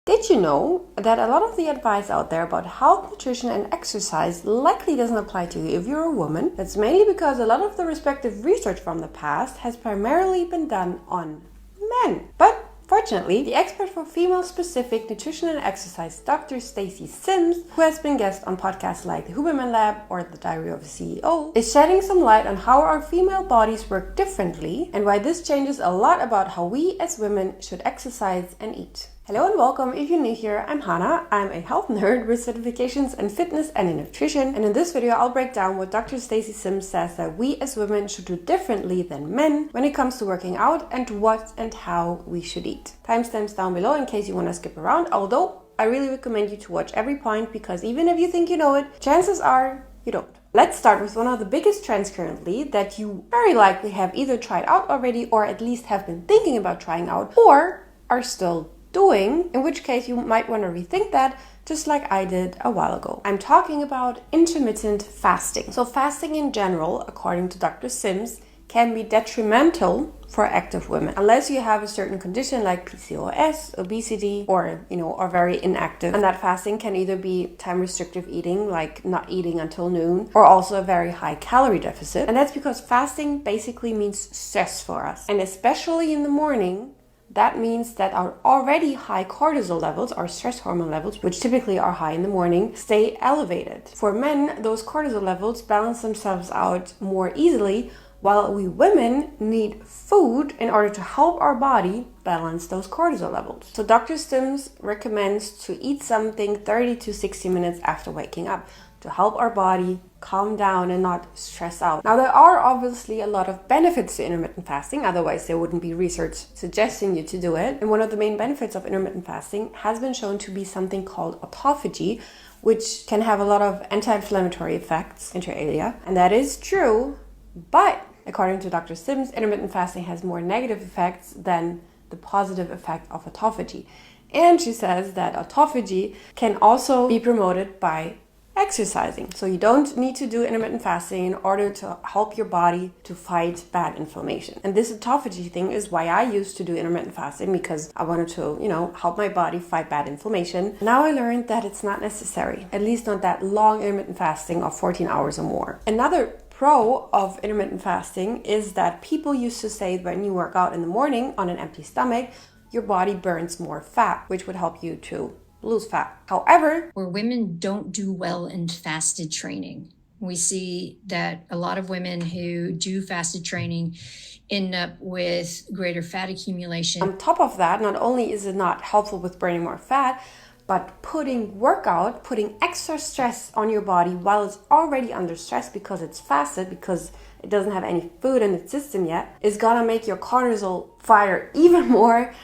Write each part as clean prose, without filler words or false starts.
Did you know that a lot of the advice out there about health, nutrition, and exercise likely doesn't apply to you if you're a woman? That's mainly because a lot of the respective research from the past has primarily been done on men. But fortunately, the expert for female-specific nutrition and exercise, Dr. Stacy Sims, who has been guest on podcasts like The Huberman Lab or The Diary of a CEO, is shedding some light on how our female bodies work differently and why this changes a lot about how we as women should exercise and eat. Hello and welcome. If you're new here, I'm Hannah. I'm a health nerd with certifications in fitness and in nutrition. And in this video, I'll break down what Dr. Stacy Sims says that we as women should do differently than men when it comes to working out and what and how we should eat. Timestamps down below in case you want to skip around, although I really recommend you to watch every point because even if you think you know it, chances are you don't. Let's start with one of the biggest trends currently that you very likely have either tried out already or at least have been thinking about trying out or are still doing, in which case you might want to rethink that, just like I did a while ago. I'm talking about intermittent fasting. So fasting in general, according to Dr. Sims, can be detrimental for active women unless you have a certain condition like PCOS, obesity, or are very inactive. And that fasting can either be time restrictive eating, like not eating until noon, or also a very high calorie deficit. And that's because fasting basically means stress for us. And especially in the morning, that means that our already high cortisol levels, our stress hormone levels, which typically are high in the morning, stay elevated. For men, those cortisol levels balance themselves out more easily, while we women need food in order to help our body balance those cortisol levels. So Dr. Sims recommends to eat something 30 to 60 minutes after waking up to help our body calm down and not stress out. Now, there are obviously a lot of benefits to intermittent fasting, otherwise there wouldn't be research suggesting you to do it. And one of the main benefits of intermittent fasting has been shown to be something called autophagy, which can have a lot of anti-inflammatory effects inter alia. And that is true, but according to Dr. Sims, intermittent fasting has more negative effects than the positive effect of autophagy. And she says that autophagy can also be promoted by exercising. So you don't need to do intermittent fasting in order to help your body to fight bad inflammation. And this autophagy thing is why I used to do intermittent fasting, because I wanted to, help my body fight bad inflammation. Now I learned that it's not necessary, at least not that long intermittent fasting of 14 hours or more. Another pro of intermittent fasting is that people used to say when you work out in the morning on an empty stomach, your body burns more fat, which would help you to lose fat. However, where women don't do well in fasted training, we see that a lot of women who do fasted training end up with greater fat accumulation. On top of that, not only is it not helpful with burning more fat, but putting extra stress on your body while it's already under stress because it's fasted, because it doesn't have any food in its system yet, is gonna make your cortisol fire even more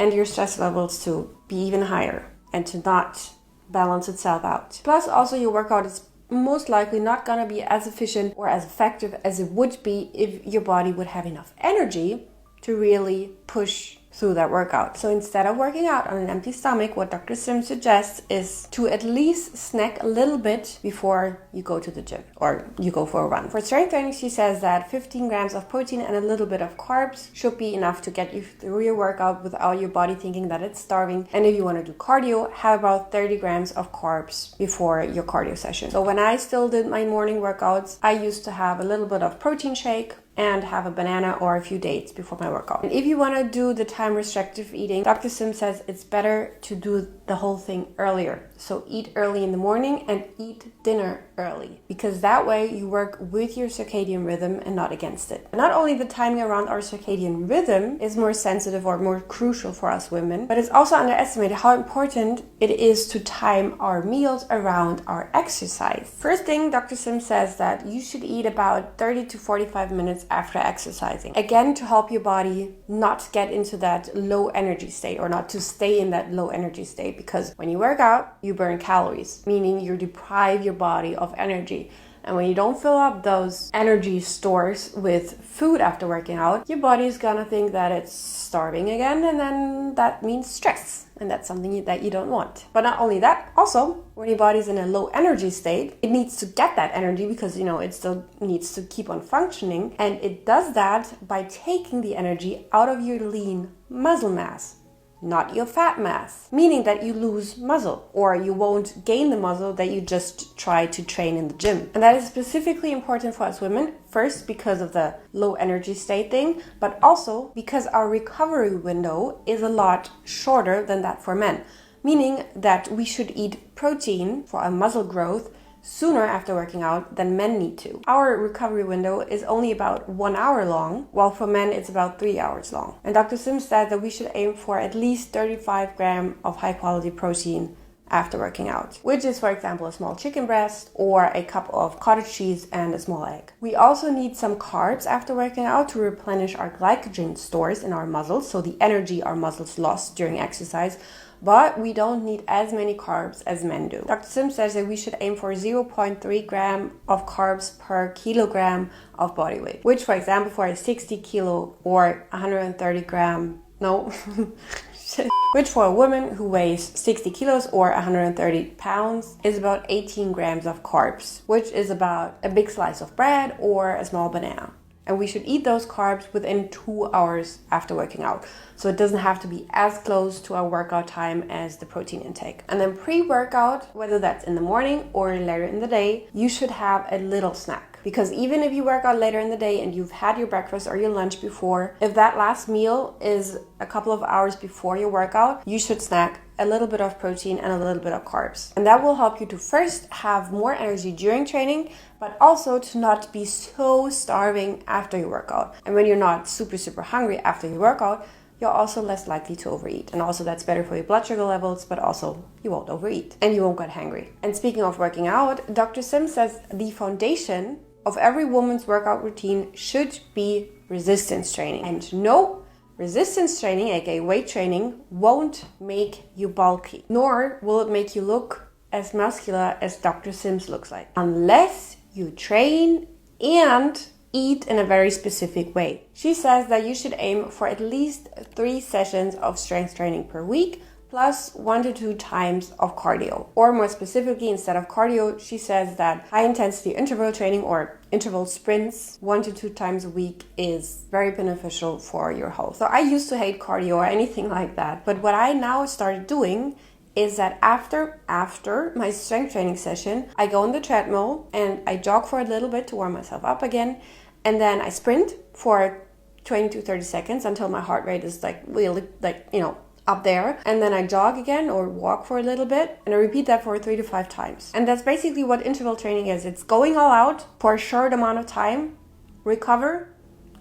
and your stress levels to be even higher and to not balance itself out. Plus, also your workout is most likely not gonna be as efficient or as effective as it would be if your body would have enough energy to really push through that workout. So instead of working out on an empty stomach, what Dr. Sims suggests is to at least snack a little bit before you go to the gym or you go for a run. For strength training, she says that 15 grams of protein and a little bit of carbs should be enough to get you through your workout without your body thinking that it's starving. And if you want to do cardio, have about 30 grams of carbs before your cardio session. So when I still did my morning workouts, I used to have a little bit of protein shake and have a banana or a few dates before my workout. And if you want to do the time restrictive eating, Dr. Sims says it's better to do the whole thing earlier. So eat early in the morning and eat dinner early, because that way you work with your circadian rhythm and not against it. Not only the timing around our circadian rhythm is more sensitive or more crucial for us women, but it's also underestimated how important it is to time our meals around our exercise. First thing, Dr. Sims says that you should eat about 30 to 45 minutes after exercising. Again, to help your body not get into that low energy state or not to stay in that low energy state, because when you work out, you burn calories, meaning you deprive your body of energy. And when you don't fill up those energy stores with food after working out, your body is gonna think that it's starving again, and then that means stress. And that's something that you don't want. But not only that, also, when your body's in a low energy state, it needs to get that energy because, it still needs to keep on functioning. And it does that by taking the energy out of your lean muscle mass. not your fat mass, meaning that you lose muscle or you won't gain the muscle that you just try to train in the gym. And that is specifically important for us women, first because of the low energy state thing, but also because our recovery window is a lot shorter than that for men, meaning that we should eat protein for our muscle growth sooner after working out than men need to. Our recovery window is only about 1 hour long, while for men it's about 3 hours long. And Dr. Sims said that we should aim for at least 35 grams of high quality protein after working out, which is, for example, a small chicken breast or a cup of cottage cheese and a small egg. We also need some carbs after working out to replenish our glycogen stores in our muscles, so the energy our muscles lost during exercise, but we don't need as many carbs as men do. Dr. Sims says that we should aim for 0.3 gram of carbs per kilogram of body weight, which, for example, for a 60 kilo or 130 gram, which for a woman who weighs 60 kilos or 130 pounds is about 18 grams of carbs, which is about a big slice of bread or a small banana. And we should eat those carbs within 2 hours after working out. So it doesn't have to be as close to our workout time as the protein intake. And then pre-workout, whether that's in the morning or later in the day, you should have a little snack. Because even if you work out later in the day and you've had your breakfast or your lunch before, if that last meal is a couple of hours before your workout, you should snack a little bit of protein and a little bit of carbs. And that will help you to first have more energy during training, but also to not be so starving after your workout. And when you're not super hungry after your workout, you're also less likely to overeat. And also that's better for your blood sugar levels, but also you won't overeat and you won't get hungry. And speaking of working out, Dr. Sim says the foundation of every woman's workout routine should be resistance training. And no, resistance training, aka weight training, won't make you bulky, nor will it make you look as muscular as Dr. Sims looks like, unless you train and eat in a very specific way. She says that you should aim for at least 3 sessions of strength training per week, plus 1 to 2 times of cardio. Or more specifically, instead of cardio, she says that high intensity interval training or interval sprints 1 to 2 times a week is very beneficial for your health. So I used to hate cardio or anything like that, but what I now started doing is that after my strength training session, I go on the treadmill and I jog for a little bit to warm myself up again, and then I sprint for 20 to 30 seconds until my heart rate is really up there, and then I jog again or walk for a little bit, and I repeat that for 3 to 5 times. And that's basically what interval training is. It's going all out for a short amount of time, recover,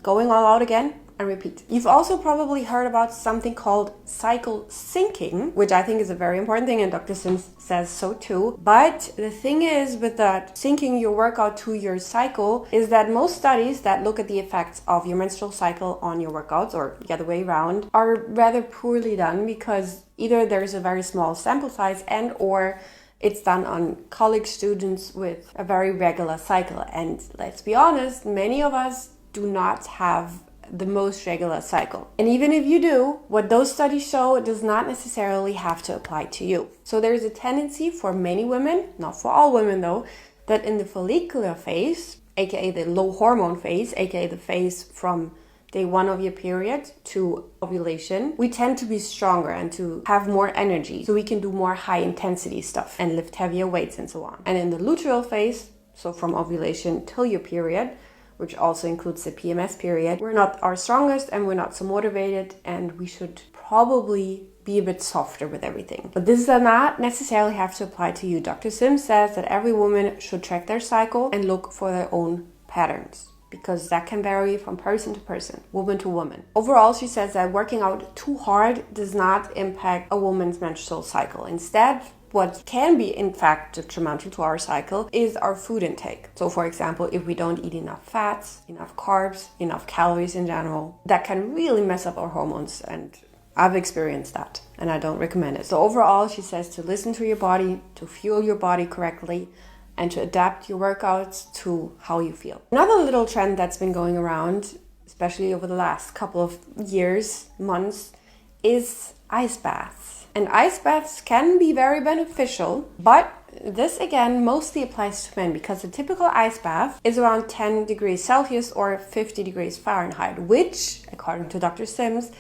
going all out again, and repeat. You've also probably heard about something called cycle syncing, which I think is a very important thing, and Dr. Sims says so too. But the thing is with that syncing your workout to your cycle is that most studies that look at the effects of your menstrual cycle on your workouts, or the other way around, are rather poorly done, because either there's a very small sample size and or it's done on college students with a very regular cycle. And let's be honest, many of us do not have the most regular cycle. And even if you do, what those studies show does not necessarily have to apply to you. So there's a tendency for many women, not for all women though, that in the follicular phase, aka the low hormone phase, aka the phase from day 1 of your period to ovulation, we tend to be stronger and to have more energy, so we can do more high intensity stuff and lift heavier weights and so on. And in the luteal phase, so from ovulation till your period, which also includes the PMS period, we're not our strongest and we're not so motivated, and we should probably be a bit softer with everything. But this does not necessarily have to apply to you. Dr. Sims says that every woman should track their cycle and look for their own patterns, because that can vary from person to person, woman to woman. Overall, she says that working out too hard does not impact a woman's menstrual cycle. Instead, what can be, in fact, detrimental to our cycle is our food intake. So, for example, if we don't eat enough fats, enough carbs, enough calories in general, that can really mess up our hormones. And I've experienced that, and I don't recommend it. So overall, she says to listen to your body, to fuel your body correctly, and to adapt your workouts to how you feel. Another little trend that's been going around, especially over the last couple of years, months, is ice baths. And ice baths can be very beneficial, but this again mostly applies to men, because the typical ice bath is around 10 degrees Celsius or 50 degrees Fahrenheit, which, according to Dr. Sims,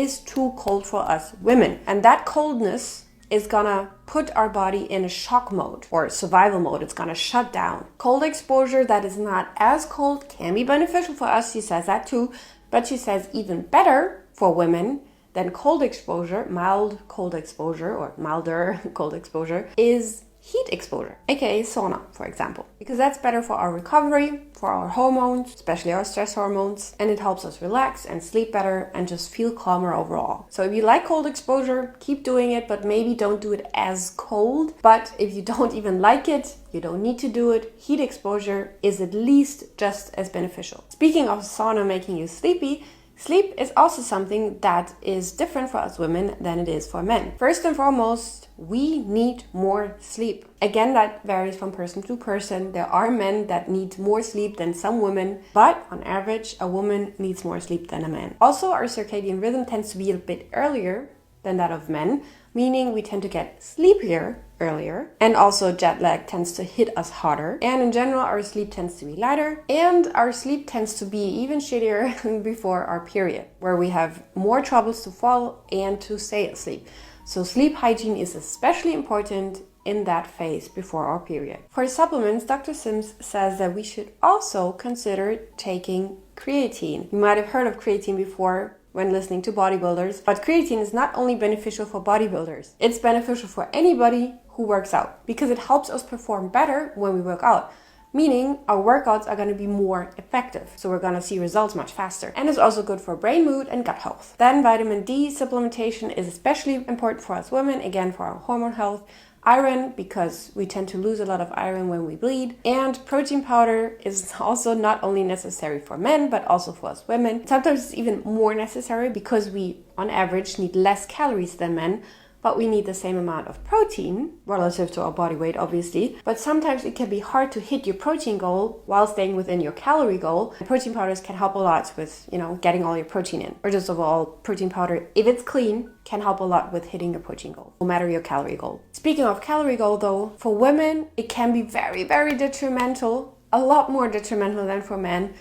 is too cold for us women. And that coldness is gonna put our body in a shock mode or survival mode. It's gonna shut down. Cold exposure that is not as cold can be beneficial for us. She says that too. But she says even better for women than cold exposure, mild cold exposure or milder cold exposure, is heat exposure, aka sauna, for example, because that's better for our recovery, for our hormones, especially our stress hormones, and it helps us relax and sleep better and just feel calmer overall. So if you like cold exposure, keep doing it, but maybe don't do it as cold. But if you don't even like it, you don't need to do it. Heat exposure is at least just as beneficial. Speaking of sauna making you sleepy, sleep is also something that is different for us women than it is for men. First and foremost, we need more sleep. Again, that varies from person to person. There are men that need more sleep than some women, but on average, a woman needs more sleep than a man. Also, our circadian rhythm tends to be a bit earlier than that of men, meaning we tend to get sleepier earlier, and also jet lag tends to hit us harder, and in general our sleep tends to be lighter, and our sleep tends to be even shittier before our period, where we have more troubles to fall and to stay asleep. So sleep hygiene is especially important in that phase before our period. For supplements, Dr. Sims says that we should also consider taking creatine. You might have heard of creatine before when listening to bodybuilders, but creatine is not only beneficial for bodybuilders, it's beneficial for anybody who works out because it helps us perform better when we work out. Meaning our workouts are going to be more effective. So we're going to see results much faster. And it's also good for brain mood and gut health. Then vitamin D supplementation is especially important for us women, again for our hormone health. Iron, because we tend to lose a lot of iron when we bleed. And protein powder is also not only necessary for men, but also for us women. Sometimes it's even more necessary because we, on average, need less calories than men, but we need the same amount of protein relative to our body weight, obviously. But sometimes it can be hard to hit your protein goal while staying within your calorie goal. And protein powders can help a lot with, getting all your protein in. Or just overall, protein powder, if it's clean, can help a lot with hitting your protein goal, no matter your calorie goal. Speaking of calorie goal though, for women, it can be very, very detrimental, a lot more detrimental than for men,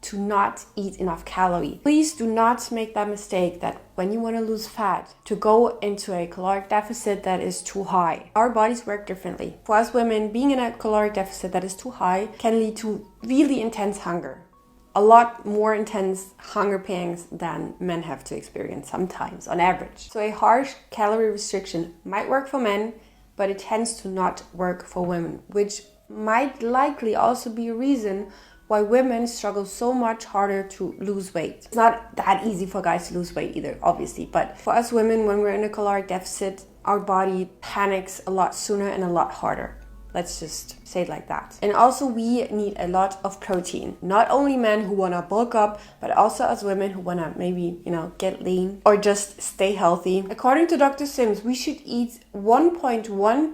to not eat enough calorie. Please do not make that mistake that when you want to lose fat, to go into a caloric deficit that is too high. Our bodies work differently. For us women, being in a caloric deficit that is too high can lead to really intense hunger. A lot more intense hunger pangs than men have to experience sometimes, on average. So a harsh calorie restriction might work for men, but it tends to not work for women, which might likely also be a reason why women struggle so much harder to lose weight. It's not that easy for guys to lose weight either, obviously, but for us women, when we're in a caloric deficit, our body panics a lot sooner and a lot harder. Let's just say it like that. And also we need a lot of protein. Not only men who want to bulk up, but also us women who want to maybe, get lean or just stay healthy. According to Dr. Sims, we should eat 1.1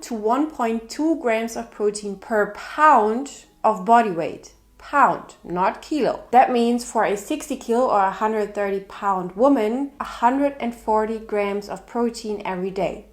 to 1.2 grams of protein per pound of body weight. Pound, not kilo. That means for a 60 kilo or 130 pound woman, 140 grams of protein every day,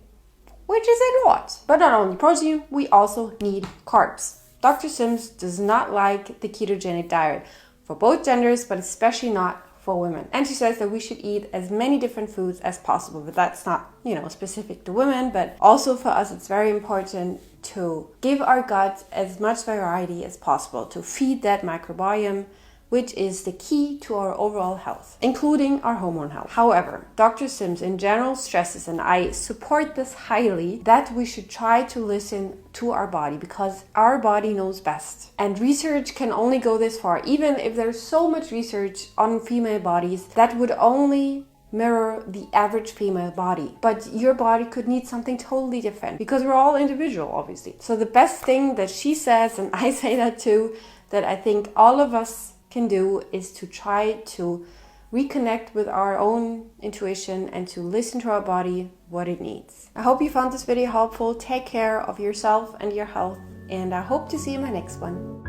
which is a lot. But not only protein, we also need carbs. Dr. Sims does not like the ketogenic diet for both genders, but especially not for women. And she says that we should eat as many different foods as possible, but that's not, specific to women, but also for us, it's very important to give our gut as much variety as possible, to feed that microbiome, which is the key to our overall health, including our hormone health. However, Dr. Sims in general stresses, and I support this highly, that we should try to listen to our body because our body knows best. And research can only go this far. Even if there's so much research on female bodies, that would only mirror the average female body. But your body could need something totally different because we're all individual, obviously. So the best thing that she says, and I say that too, that I think all of us can do is to try to reconnect with our own intuition and to listen to our body, what it needs. I hope you found this video helpful. Take care of yourself and your health, and I hope to see you in my next one.